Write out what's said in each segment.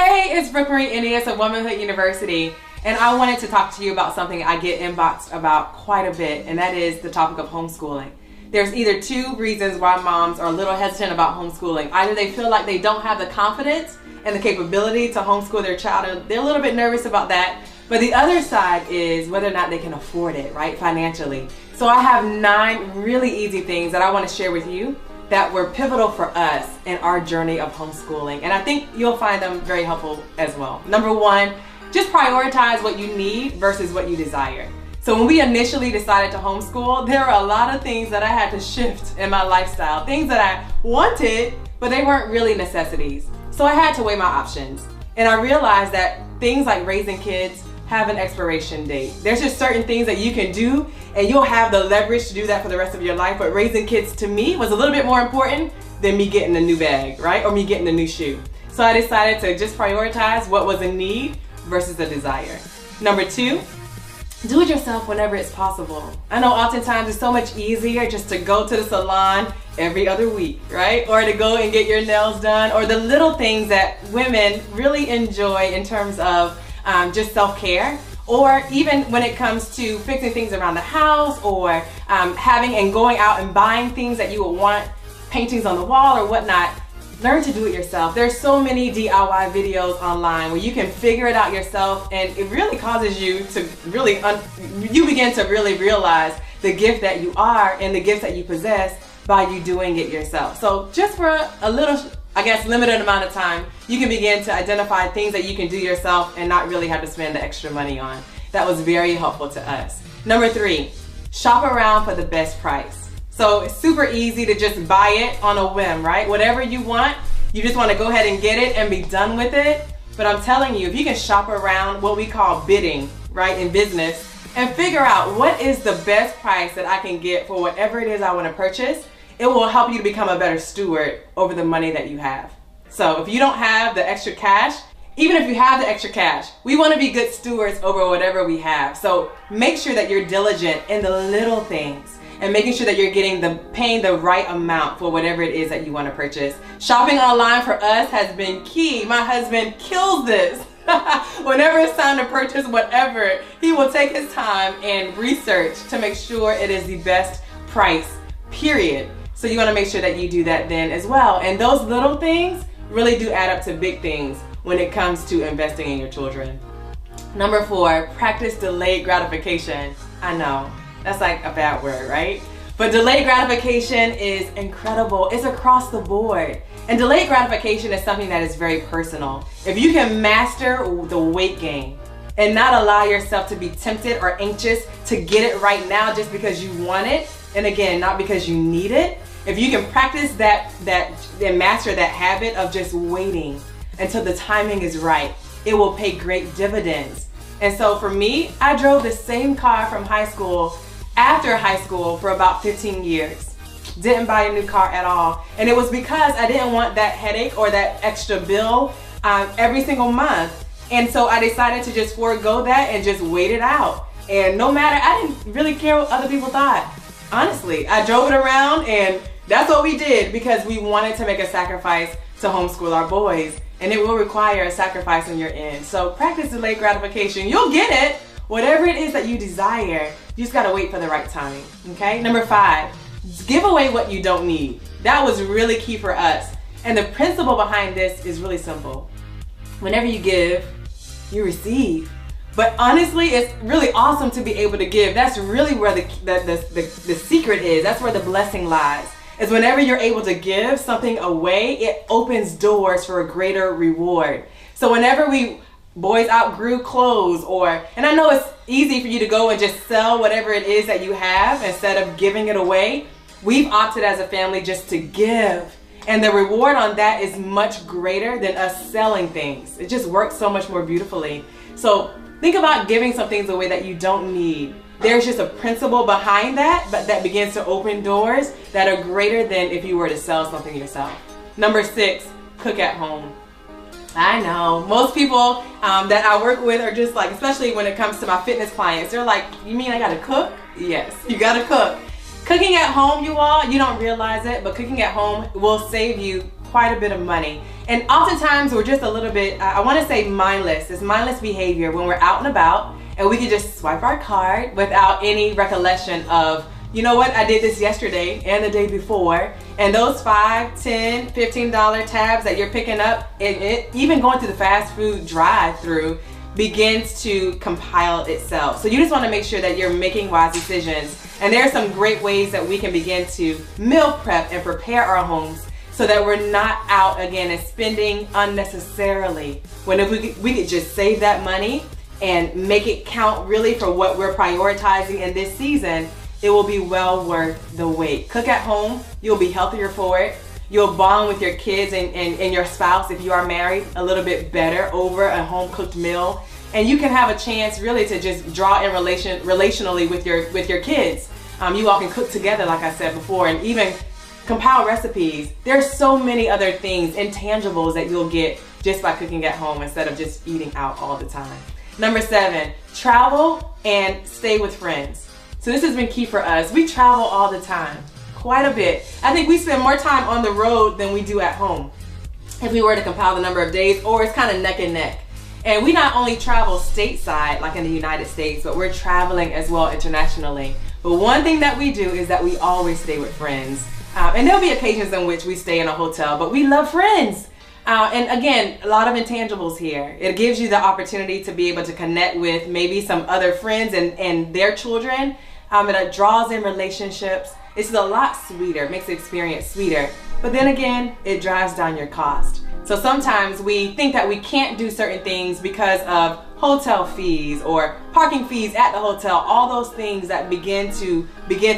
Hey, it's Brooke Marie Ennis of Womanhood University, and I wanted to talk to you about something I get inboxed about quite a bit, and that is the topic of homeschooling. There's either two reasons why moms are a little hesitant about homeschooling. Either they feel like they don't have the confidence and the capability to homeschool their child, and they're a little bit nervous about that. But the other side is whether or not they can afford it, right, financially. So I have 9 really easy things that I want to share with you that were pivotal for us in our journey of homeschooling. And I think you'll find them very helpful as well. Number 1, just prioritize what you need versus what you desire. So when we initially decided to homeschool, there are a lot of things that I had to shift in my lifestyle. Things that I wanted, but they weren't really necessities. So I had to weigh my options. And I realized that things like raising kids have an expiration date. There's just certain things that you can do and you'll have the leverage to do that for the rest of your life, but raising kids to me was a little bit more important than me getting a new bag, right? Or me getting a new shoe. So I decided to just prioritize what was a need versus a desire. Number 2, do it yourself whenever it's possible. I know oftentimes it's so much easier just to go to the salon every other week, right? Or to go and get your nails done, or the little things that women really enjoy in terms of just self-care, or even when it comes to fixing things around the house, or having and going out and buying things that you would want, paintings on the wall or whatnot. Learn to do it yourself. There's so many DIY videos online where you can figure it out yourself, and it really causes you to really, you begin to really realize the gift that you are and the gifts that you possess by you doing it yourself. So just for a little, I guess, limited amount of time, you can begin to identify things that you can do yourself and not really have to spend the extra money on. That was very helpful to us. Number 3, shop around for the best price. So it's super easy to just buy it on a whim, right? Whatever you want, you just want to go ahead and get it and be done with it. But I'm telling you, if you can shop around, what we call bidding, right, in business, and figure out what is the best price that I can get for whatever it is I want to purchase, it will help you to become a better steward over the money that you have. So if you don't have the extra cash, even if you have the extra cash, we want to be good stewards over whatever we have. So make sure that you're diligent in the little things and making sure that you're paying the right amount for whatever it is that you want to purchase. Shopping online for us has been key. My husband kills this. Whenever it's time to purchase whatever, he will take his time and research to make sure it is the best price, period. So you want to make sure that you do that then as well. And those little things really do add up to big things when it comes to investing in your children. Number 4, practice delayed gratification. I know, that's like a bad word, right? But delayed gratification is incredible. It's across the board. And delayed gratification is something that is very personal. If you can master the weight gain and not allow yourself to be tempted or anxious to get it right now just because you want it, and again, not because you need it, if you can practice that and master that habit of just waiting until the timing is right, it will pay great dividends. And so for me, I drove the same car from high school after high school for about 15 years. Didn't buy a new car at all. And it was because I didn't want that headache or that extra bill every single month. And so I decided to just forego that and just wait it out. And no matter, I didn't really care what other people thought. Honestly, I drove it around, and that's what we did because we wanted to make a sacrifice to homeschool our boys. And it will require a sacrifice on your end. So practice delayed gratification. You'll get it. Whatever it is that you desire, you just gotta wait for the right time, okay? Number 5, give away what you don't need. That was really key for us. And the principle behind this is really simple. Whenever you give, you receive. But honestly, it's really awesome to be able to give. That's really where the secret is. That's where the blessing lies. Is whenever you're able to give something away, it opens doors for a greater reward. So whenever boys outgrew clothes, and I know it's easy for you to go and just sell whatever it is that you have instead of giving it away, we've opted as a family just to give. And the reward on that is much greater than us selling things. It just works so much more beautifully. So think about giving some things away that you don't need. There's just a principle behind that, but that begins to open doors that are greater than if you were to sell something yourself. Number 6, cook at home. I know, most people that I work with are just like, especially when it comes to my fitness clients, they're like, you mean I gotta cook? Yes, you gotta cook. Cooking at home, you all, you don't realize it, but cooking at home will save you quite a bit of money. And oftentimes we're just a little bit, I want to say mindless. It's mindless behavior when we're out and about and we can just swipe our card without any recollection of, you know what, I did this yesterday and the day before. And those $5, $10, $15 tabs that you're picking up, even going through the fast food drive-through, begins to compile itself. So you just want to make sure that you're making wise decisions. And there are some great ways that we can begin to meal prep and prepare our homes so that we're not out again and spending unnecessarily. When if we could just save that money and make it count really for what we're prioritizing in this season, it will be well worth the wait. Cook at home, you'll be healthier for it. You'll bond with your kids and your spouse if you are married a little bit better over a home cooked meal. And you can have a chance really to just draw in relationally with your kids. You all can cook together, like I said before, and even compile recipes. There's so many other things, intangibles that you'll get just by cooking at home instead of just eating out all the time. Number 7, travel and stay with friends. So this has been key for us. We travel all the time, quite a bit. I think we spend more time on the road than we do at home if we were to compile the number of days, or it's kind of neck and neck. And we not only travel stateside, like in the United States, but we're traveling as well internationally. But one thing that we do is that we always stay with friends. And there'll be occasions in which we stay in a hotel, but we love friends. And again, a lot of intangibles here. It gives you the opportunity to be able to connect with maybe some other friends and their children. It draws in relationships. It's a lot sweeter, makes the experience sweeter. But then again, it drives down your cost. So sometimes we think that we can't do certain things because of hotel fees or parking fees at the hotel, all those things that begin to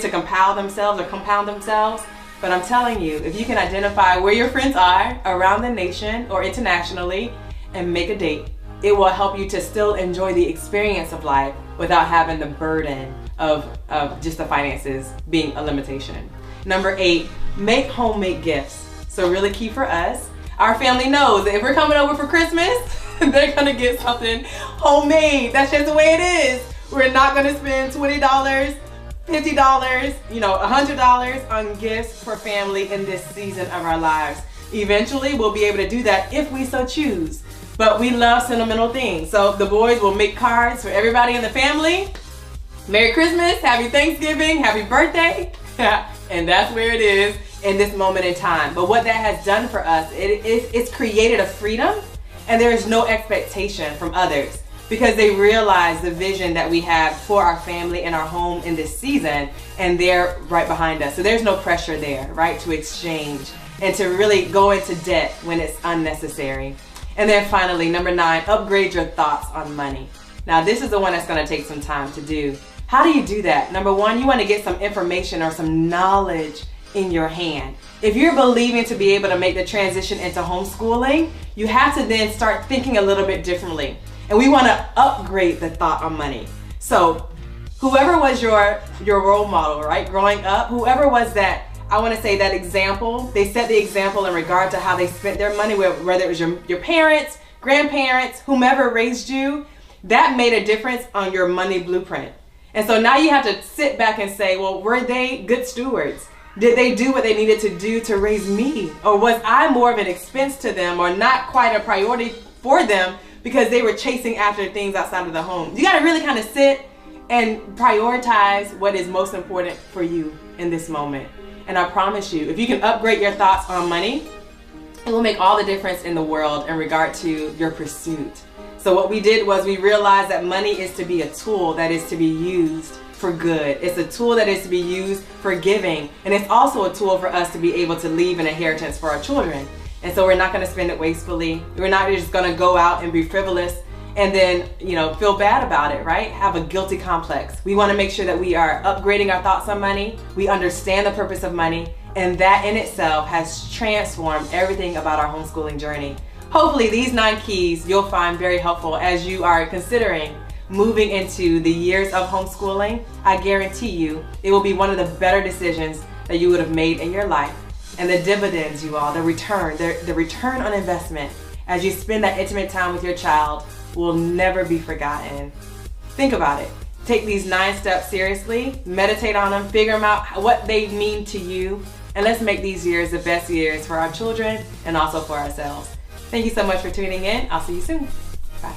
compile themselves or compound themselves. But I'm telling you, if you can identify where your friends are around the nation or internationally and make a date, it will help you to still enjoy the experience of life without having the burden of just the finances being a limitation. Number 8, make homemade gifts. So really key for us. Our family knows that if we're coming over for Christmas, they're gonna get something homemade. That's just the way it is. We're not gonna spend $20, $50, $100 on gifts for family in this season of our lives. Eventually, we'll be able to do that if we so choose. But we love sentimental things. So the boys will make cards for everybody in the family. Merry Christmas, Happy Thanksgiving, Happy Birthday. And that's where it is in this moment in time. But what that has done for us, it's created a freedom, and there is no expectation from others because they realize the vision that we have for our family and our home in this season, and they're right behind us. So there's no pressure there, right, to exchange and to really go into debt when it's unnecessary. And then finally, number 9, upgrade your thoughts on money. Now this is the one that's going to take some time to do. How do you do that? Number 1, you want to get some information or some knowledge in your hand. If you're believing to be able to make the transition into homeschooling, you have to then start thinking a little bit differently. And we want to upgrade the thought on money. So whoever was your role model, right, growing up, whoever was that, I want to say that example, they set the example in regard to how they spent their money, whether it was your parents, grandparents, whomever raised you, that made a difference on your money blueprint. And so now you have to sit back and say, well, were they good stewards? Did they do what they needed to do to raise me? Or was I more of an expense to them or not quite a priority for them because they were chasing after things outside of the home? You got to really kind of sit and prioritize what is most important for you in this moment. And I promise you, if you can upgrade your thoughts on money, it will make all the difference in the world in regard to your pursuit. So what we did was we realized that money is to be a tool that is to be used for good. It's a tool that is to be used for giving. And it's also a tool for us to be able to leave an inheritance for our children. And so we're not going to spend it wastefully. We're not just going to go out and be frivolous and then, feel bad about it, right? Have a guilty complex. We want to make sure that we are upgrading our thoughts on money. We understand the purpose of money. And that in itself has transformed everything about our homeschooling journey. Hopefully these 9 keys you'll find very helpful as you are considering moving into the years of homeschooling. I guarantee you it will be one of the better decisions that you would have made in your life. And the dividends, you all, the return on investment as you spend that intimate time with your child will never be forgotten. Think about it. Take these 9 steps seriously, meditate on them, figure them out what they mean to you, and let's make these years the best years for our children and also for ourselves. Thank you so much for tuning in. I'll see you soon. Bye.